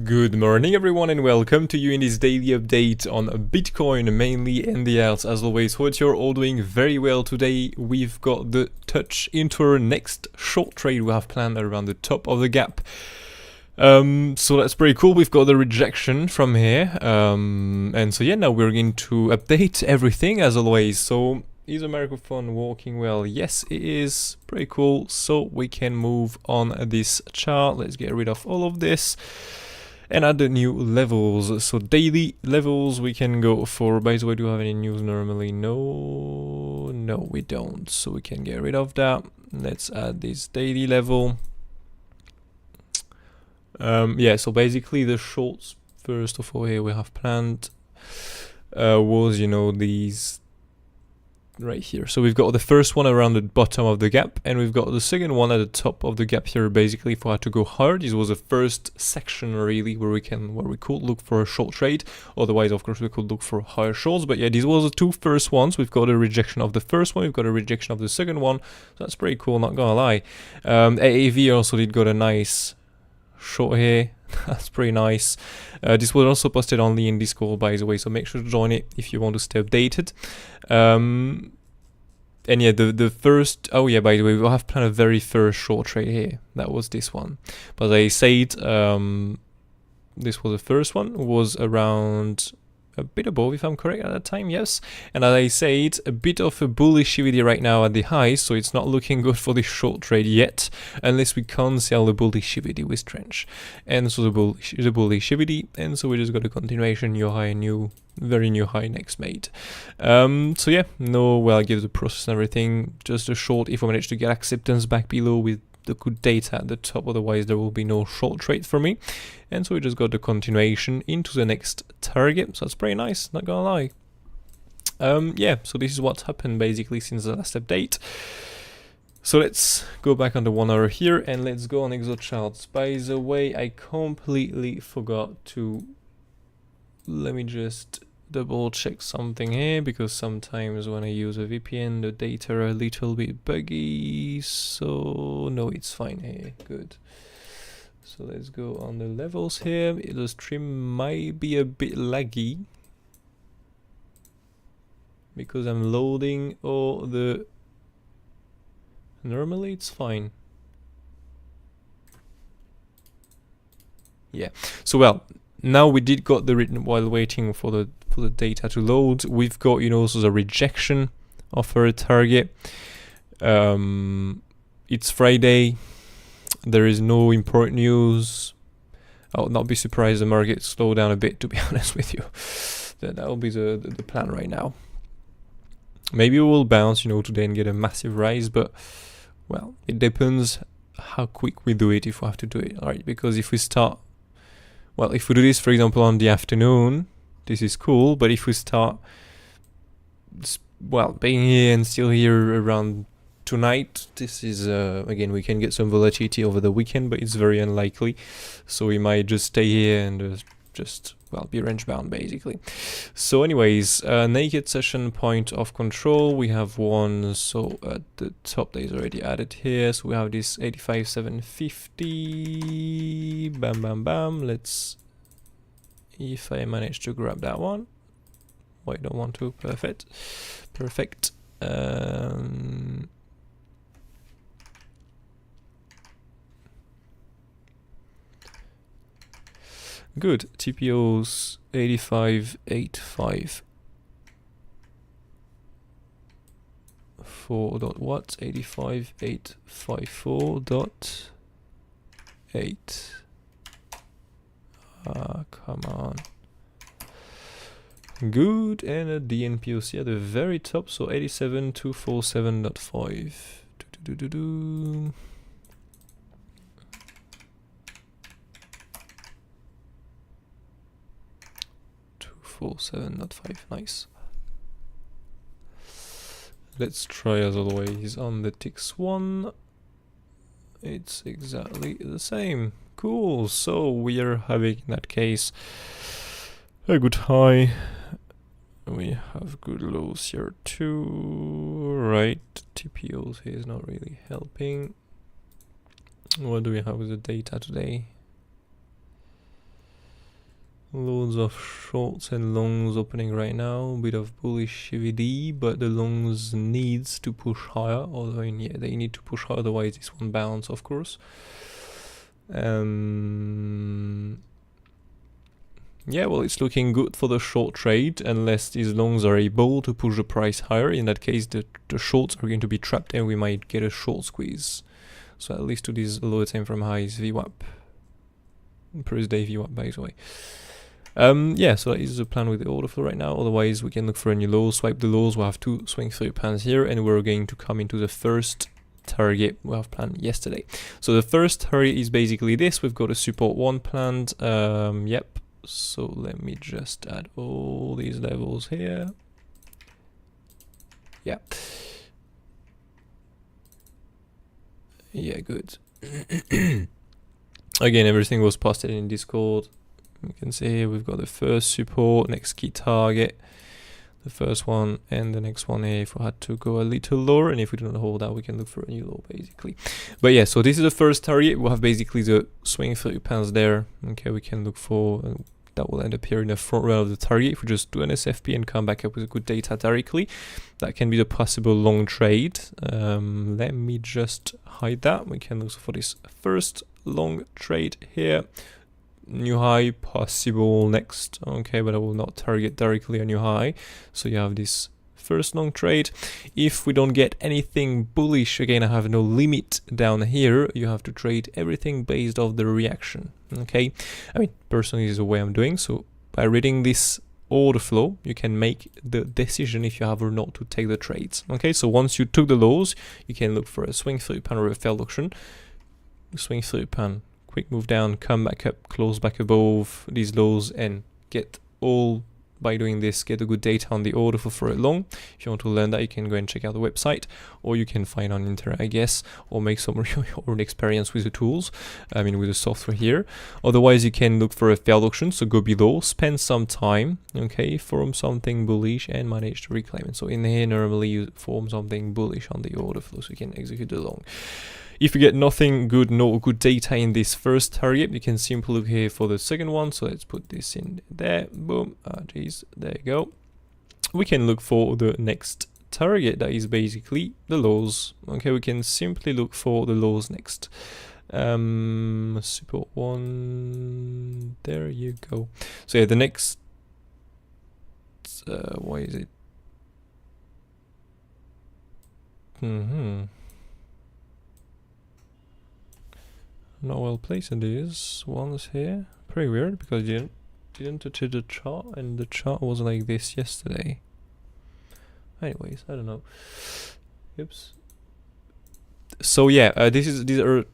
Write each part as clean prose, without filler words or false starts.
Good morning everyone and welcome to you in this daily update on Bitcoin mainly and the alts as always. Hope you're all doing very well today. We've got the touch into our next short trade we have planned around the top of the gap. So that's pretty cool. We've got the rejection from here. And so yeah, now we're going to update everything as always. So is the microphone working well? Yes, it is. Pretty cool. So we can move on this chart. Let's get rid of all of this and add the new levels. So daily levels we can go for. By the way, do we have any news normally? No, we don't. So we can get rid of that. Let's add this daily level. Yeah, so basically the shorts first of all here we have planned was, you know, these right here. So we've got the first one around the bottom of the gap and we've got the second one at the top of the gap here. Basically, if we had to go hard, this was the first section really where we could look for a short trade. Otherwise, of course, we could look for higher shorts, but yeah, these was the two first ones. We've got a rejection of the first one, we've got a rejection of the second one, so that's pretty cool, not gonna lie. AAVE also did got a nice short here. That's pretty nice. This was also posted only in Discord, by the way, so make sure to join it if you want to stay updated. And yeah, the first, oh yeah, by the way, we'll have planned a very first short trade here. That was this one, but I said this was the first one, was around a bit above, if I'm correct at that time, yes. And as I said, a bit of a bullish activity right now at the high, so it's not looking good for this short trade yet, unless we cancel the bullish activity with trench. And so the bullish activity, and so we just got a continuation, new high, very new high next made. So yeah, well, I give the process and everything, just a short if we manage to get acceptance back below with the good data at the top, otherwise there will be no short trade for me. And so we just got the continuation into the next target, so that's pretty nice, not gonna lie. Yeah, so this is what's happened basically since the last update. So let's go back on the 1 hour here and let's go on ExoCharts. By the way, I completely forgot to, let me just double check something here, because sometimes when I use a VPN the data are a little bit buggy. So no, it's fine here, good. So let's go on the levels here. The stream might be a bit laggy because I'm loading all the, normally it's fine. Yeah, so well, now we did got the written while waiting for the data to load. We've got, you know, also the rejection of our target. It's Friday. There is no important news. I would not be surprised the market slow down a bit, to be honest with you. That will be the plan right now. Maybe we will bounce, you know, today and get a massive rise, but well, it depends how quick we do it, if we have to do it. All right, because if we start, well, if we do this, for example, on the afternoon, this is cool, but if we start, well, being here and still here around tonight, this is, again, we can get some volatility over the weekend, but it's very unlikely. So we might just stay here and just, well, be range bound, basically. So anyways, naked session point of control, we have one, so at the top that is already added here. So we have this 85,750, bam, bam, bam. Let's, if I manage to grab that one. Wait, don't want to, perfect. Good, TPO's 85.85 4 dot what? 85.854.8. Come on. Good, and a DNPOC at the very top, so 87.247.5. 247.5, nice. Let's try as always on the TIX one. It's exactly the same. Cool, so we are having in that case a good high. We have good lows here too. Right, TPOs here is not really helping. What do we have with the data today? Loads of shorts and longs opening right now. Bit of bullish VD, but the longs needs to push higher. Although, yeah, they need to push higher, otherwise this won't bounce, of course. Yeah, well, it's looking good for the short trade, unless these longs are able to push the price higher. In that case, the shorts are going to be trapped, and we might get a short squeeze. So at least to these lower time frame highs VWAP. Per day VWAP, by the way. Yeah, so that is the plan with the order flow right now. Otherwise, we can look for a new low, swipe the lows. We'll have two swing through pans here, and we're going to come into the first target we have planned yesterday. So the first target is basically this. We've got a support 1 planned. Yep. So let me just add all these levels here. Yeah. Yeah, good. Again, everything was posted in Discord. You can see here we've got the first support, next key target, the first one, and the next one here if we had to go a little lower, and if we do not hold that, we can look for a new low basically. But yeah, so this is the first target. We'll have basically the swing 30 pounds there. Okay, we can look for, that will end up here in the front row of the target. If we just do an SFP and come back up with good data directly, that can be the possible long trade. Let me just hide that. We can look for this first long trade here. New high possible next. Okay, but I will not target directly a new high. So you have this first long trade. If we don't get anything bullish, again, I have no limit down here. You have to trade everything based off the reaction. Okay, I mean, personally, this is the way I'm doing. So by reading this order flow, you can make the decision if you have or not to take the trades. Okay, so once you took the lows, you can look for a swing through pan or a failed auction. Swing through pan, quick move down, come back up, close back above these lows, and get all, by doing this, get a good data on the order for it long. If you want to learn that, you can go and check out the website, or you can find on internet, I guess, or make some of your own experience with the tools, I mean with the software here. Otherwise, you can look for a failed auction, so go below, spend some time, okay, form something bullish and manage to reclaim it. So in here, normally you form something bullish on the order flow, so you can execute the long. If you get nothing good, no good data in this first target, you can simply look here for the second one. So let's put this in there. Boom. Geez, there you go. We can look for the next target, that is basically the lows. Okay, we can simply look for the lows next. Support 1. There you go. So yeah, the next. Why is it? Not well placed in these ones here. Pretty weird, because you didn't touch the chart, and the chart was like this yesterday. Anyways, I don't know. Oops. So yeah, these are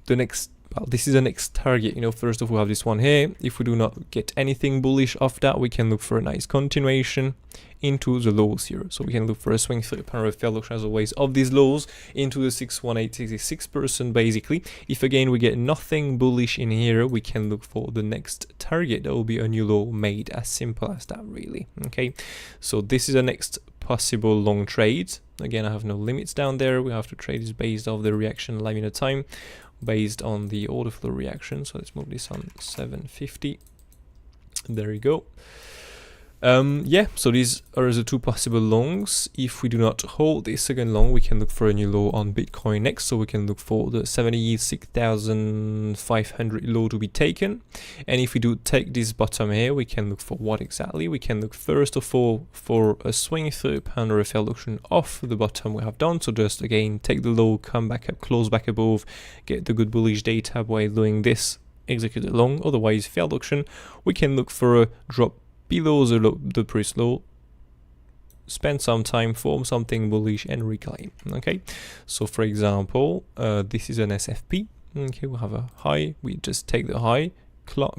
the next. Well, this is the next target. You know, first of all, we have this one here. If we do not get anything bullish off that, we can look for a nice continuation into the lows here. So we can look for a swing through pan or a failed auction as always of these lows into the 61866% basically. If again we get nothing bullish in here, we can look for the next target. That will be a new low made, as simple as that really. Okay, so this is the next possible long trade. Again, I have no limits down there. We have to trade this based off the reaction live in a time, based on the order flow reaction. So let's move this on 750. There you go. Yeah, so these are the two possible longs. If we do not hold this second long, we can look for a new low on Bitcoin next. So we can look for the 76,500 low to be taken. And if we do take this bottom here, we can look for what exactly? We can look first of all for a swing through pan or a failed auction off the bottom we have done. So just again, take the low, come back up, close back above, get the good bullish data by doing this, execute it long. Otherwise, failed auction, we can look for a drop below the previous low, spend some time, form something bullish, and reclaim. Okay, so for example, this is an SFP. Okay, we'll have a high, we just take the high,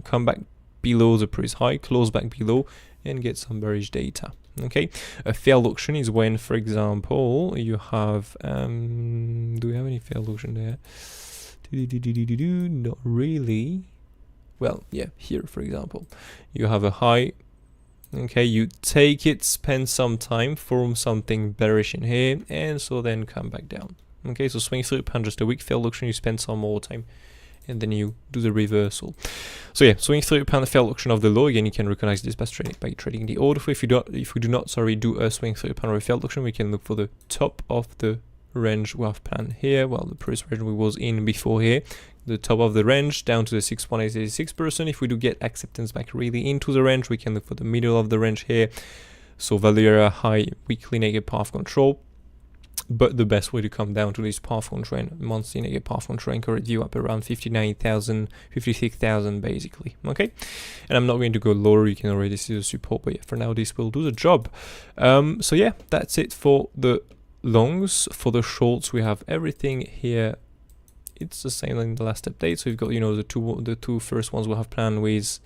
come back below the previous high, close back below, and get some bearish data. Okay, a failed auction is when, for example, you have do we have any failed auction there? Not really. Well, yeah, here for example, you have a high. Okay, you take it, spend some time, form something bearish in here, and so then come back down. Okay, so swing through pan, just a weak failed auction, you spend some more time and then you do the reversal. So yeah, swing through pound failed auction of the low. Again, you can recognize this by trading the order. If we do not do a swing through pound failed auction, we can look for the top of the range we have planned here. Well, the previous range we was in before here, the top of the range down to the 6.86%. If we do get acceptance back really into the range, we can look for the middle of the range here. So value high weekly negative path control. But the best way to come down to this path control and monthly negative path control encourage you up around 59,000, 56,000 basically. Okay, and I'm not going to go lower. You can already see the support, but yeah, for now this will do the job. So yeah, that's it for the longs. For the shorts, we have everything here. It's the same in the last update. So we've got, you know, the two first ones we'll have planned with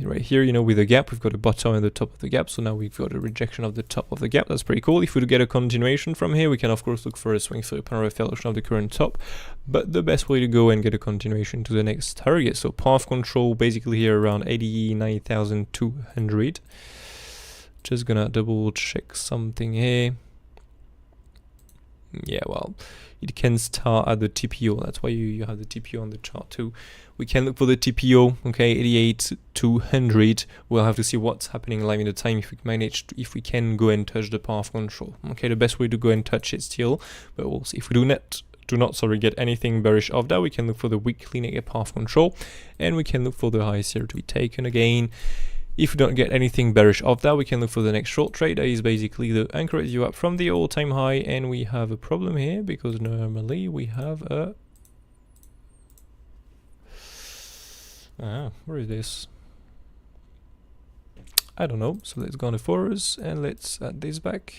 right here, you know, with the gap, we've got a bottom and the top of the gap. So now we've got a rejection of the top of the gap. That's pretty cool. If we do get a continuation from here, we can of course look for a swing through upon failed auction of the current top. But the best way to go and get a continuation to the next target. So path control basically here around 89,200. Just gonna double check something here. Yeah, well, it can start at the TPO. That's why you have the TPO on the chart too. We can look for the TPO, okay, 88,200. We'll have to see what's happening live in the time if we manage to, if we can go and touch the path control. Okay, the best way to go and touch it still, but we'll see. If we do not get anything bearish of that, we can look for the weekly negative path control, and we can look for the highs here to be taken again. If we don't get anything bearish of that, we can look for the next short trade. That is basically the anchorage you up from the all-time high, and we have a problem here because normally we have a where is this? I don't know. So let's go on the forwards and let's add this back.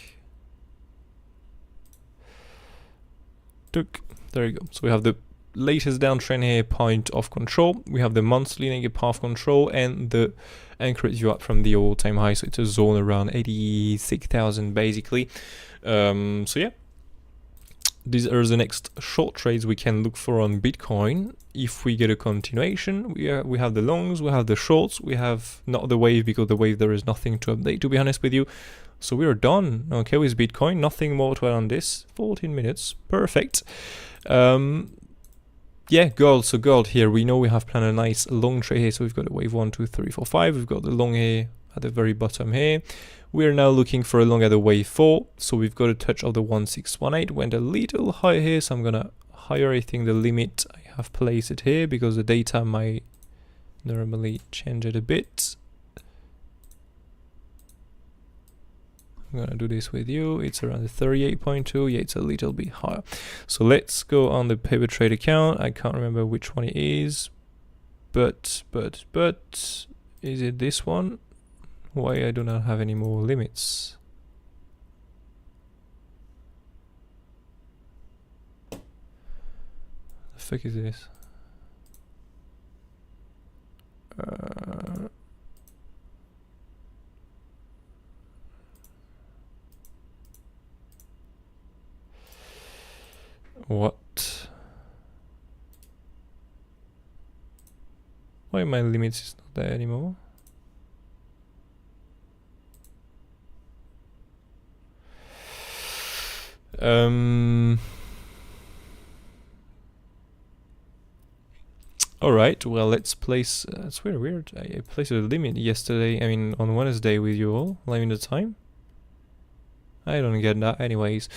There you go. So we have the latest downtrend here, point of control. We have the monthly negative path control and the anchorage you up from the all-time high. So it's a zone around 86,000 basically. So yeah, these are the next short trades we can look for on Bitcoin. If we get a continuation, we have the longs, we have the shorts, we have not the wave, because the wave there is nothing to update, to be honest with you. So we are done, okay, with Bitcoin. Nothing more to add on this. 14 minutes, perfect. Yeah, gold. So gold here, we know we have planned a nice long trade here. So we've got a wave 1, 2, 3, 4, 5. We've got the long here at the very bottom here. We are now looking for a long at the wave 4. So we've got a touch of the 1618. Went a little higher here, so I'm gonna higher. I think the limit I have placed it here because the data might normally change it a bit. I'm gonna do this with you. It's around the 38.2. Yeah, it's a little bit higher. So let's go on the paper trade account. I can't remember which one it is, but is it this one? Why I do not have any more limits? The fuck is this? What? Why my limits is not there anymore? Alright, well, let's place, it's very weird, I placed a limit yesterday, I mean on Wednesday with you all, live in the time. I don't get that anyways.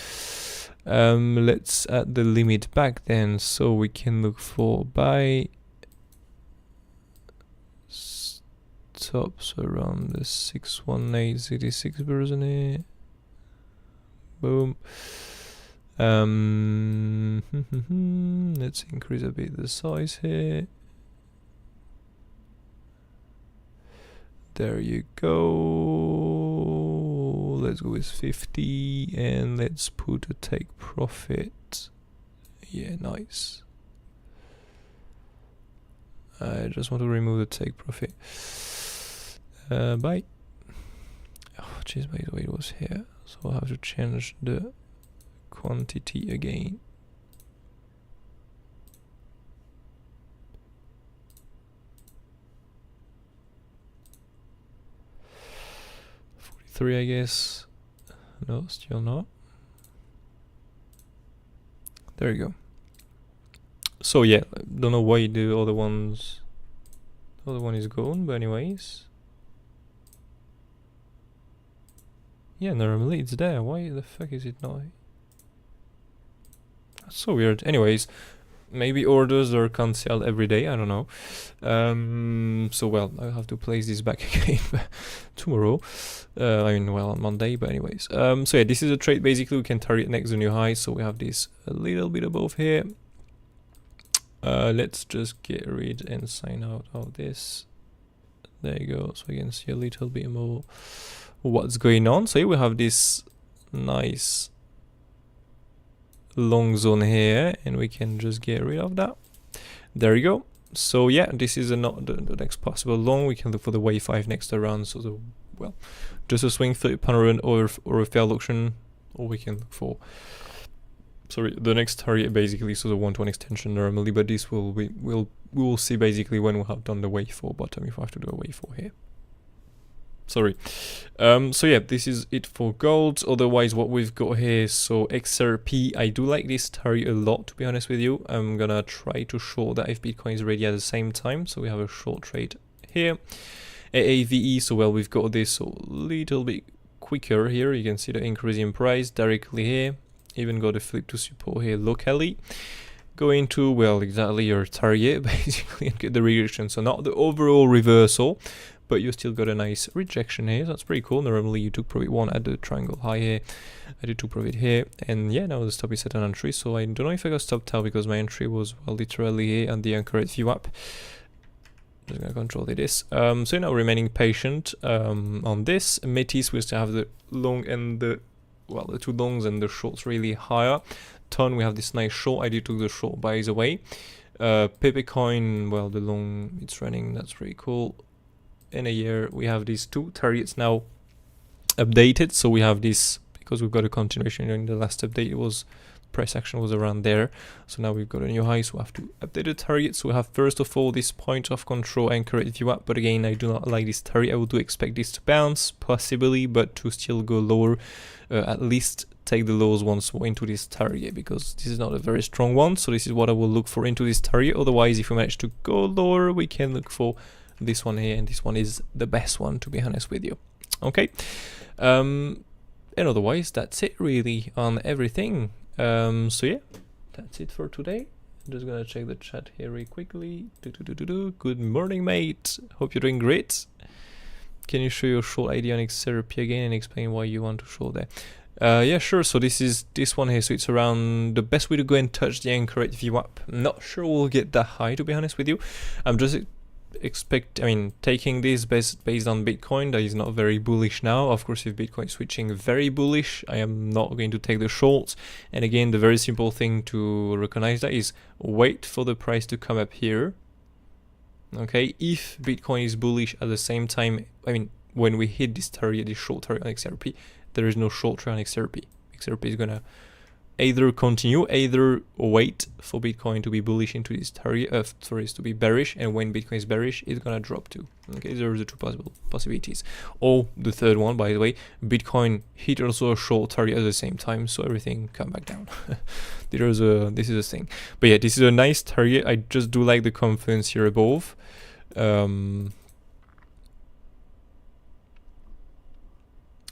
Let's add the limit back then, so we can look for buy stops around the 618.86% here. Boom. Let's increase a bit the size here. There you go. Let's go with 50 and let's put a take profit. Yeah, nice. I just want to remove the take profit. Bye. Oh, jeez, by the way, it was here, so I'll have to change the quantity again. I guess. No, still not. There you go. So yeah, don't know why the other one is gone, but anyways. Yeah, normally it's there. Why the fuck is it not? That's so weird. Anyways, maybe orders are cancelled every day, I don't know. So well, I'll have to place this back again tomorrow. I mean, well, on Monday, but anyways. So yeah, this is a trade. Basically, we can target next to new high. So we have this a little bit above here. Let's just get rid and sign out of this. There you go. So you can see a little bit more what's going on. So here we have this nice long zone here, and we can just get rid of that. There you go. So yeah, this is not the next possible long. We can look for the wave 5 next around. So the, well, just a swing 30-pound or a failed auction, or we can look for, sorry, the next target basically, so the 1-to-1 extension normally, but this will be, we will see basically when we have done the wave 4 bottom, if I have to do a wave 4 here. Sorry. So yeah, this is it for gold. Otherwise, what we've got here, so XRP, I do like this target a lot, to be honest with you. I'm gonna try to show that if Bitcoin is ready at the same time. So we have a short trade here. AAVE, so well, we've got this a little bit quicker here. You can see the increase in price directly here. Even got a flip to support here locally. Going to, well, exactly your target, basically, and get the rejection. So not the overall reversal, but you still got a nice rejection here. So that's pretty cool. Normally you took profit 1 at the triangle high here. I did 2 profit here, and yeah, now the stop is set on entry. So I don't know if I got stopped out because my entry was, well, literally here on the anchored view up. Just gonna control this. So now remaining patient on this. METIS, we still have the long and the, well, the 2 longs and the shorts really higher. Ton, we have this nice short. I did took the short, by the way. Pepecoin, well, the long, it's running. That's pretty cool. In a year, we have these 2 targets now updated. So we have this, because we've got a continuation in the last update, it was price action was around there. So now we've got a new high, so we have to update the target. So we have first of all this point of control anchored view up, but again, I do not like this target. I would do expect this to bounce possibly, but to still go lower, at least take the lows once more into this target, because this is not a very strong one. So this is what I will look for into this target. Otherwise, if we manage to go lower, we can look for this one here, and this one is the best one, to be honest with you. Okay, and otherwise that's it really on everything. So yeah, that's it for today. I'm just gonna check the chat here really quickly. Good morning, mate, hope you're doing great. Can you show your short ID on XRP again and explain why you want to show there? Yeah, sure. So this is this one here. So it's around the best way to go and touch the anchored view up. Not sure we'll get that high, to be honest with you. I'm just taking this based on Bitcoin that is not very bullish now. Of course, if Bitcoin is switching very bullish, I am not going to take the shorts. And again, the very simple thing to recognize that is wait for the price to come up here. Okay, if Bitcoin is bullish at the same time, I mean, when we hit this target, this short target on XRP, there is no short trade on XRP. XRP is gonna either continue, either wait for Bitcoin to be bullish into this target, to be bearish, and when Bitcoin is bearish, it's gonna drop too. Okay, there are the 2 possible possibilities. Or the third one, by the way, Bitcoin hit also a short target at the same time, so everything come back down. This is a thing. But yeah, this is a nice target. I just do like the confidence here above.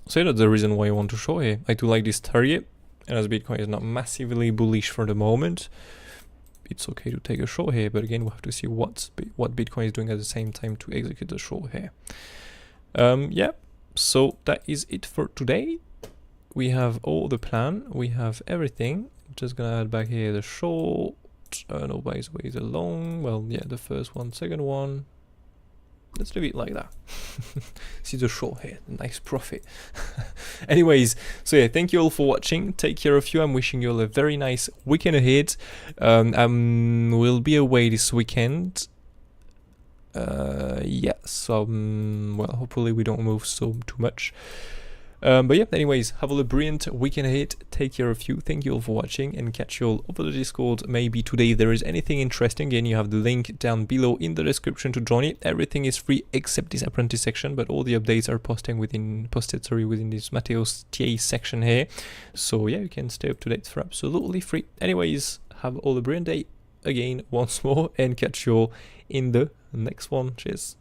So that's the reason why I want to show here. I do like this target. And as Bitcoin is not massively bullish for the moment, it's okay to take a short here. But again, we have to see what Bitcoin is doing at the same time to execute the short here. Yeah, so that is it for today. We have all the plan. We have everything. I'm just gonna add back here the short. No, by the way, the long. Well, yeah, the first one, second one. Let's leave it like that. See the short here, nice profit. Anyways, so yeah, thank you all for watching. Take care of you. I'm wishing you all a very nice weekend ahead. We'll be away this weekend. Yeah, so well, hopefully we don't move so too much. But yeah, anyways, have a brilliant weekend ahead. Take care of you. Thank you all for watching, and catch you all over the Discord. Maybe today there is anything interesting, and you have the link down below in the description to join it. Everything is free except this apprentice section, but all the updates are posted within this Mateos TA section here. So yeah, you can stay up to date for absolutely free. Anyways, have all a brilliant day again once more, and catch you all in the next one. Cheers.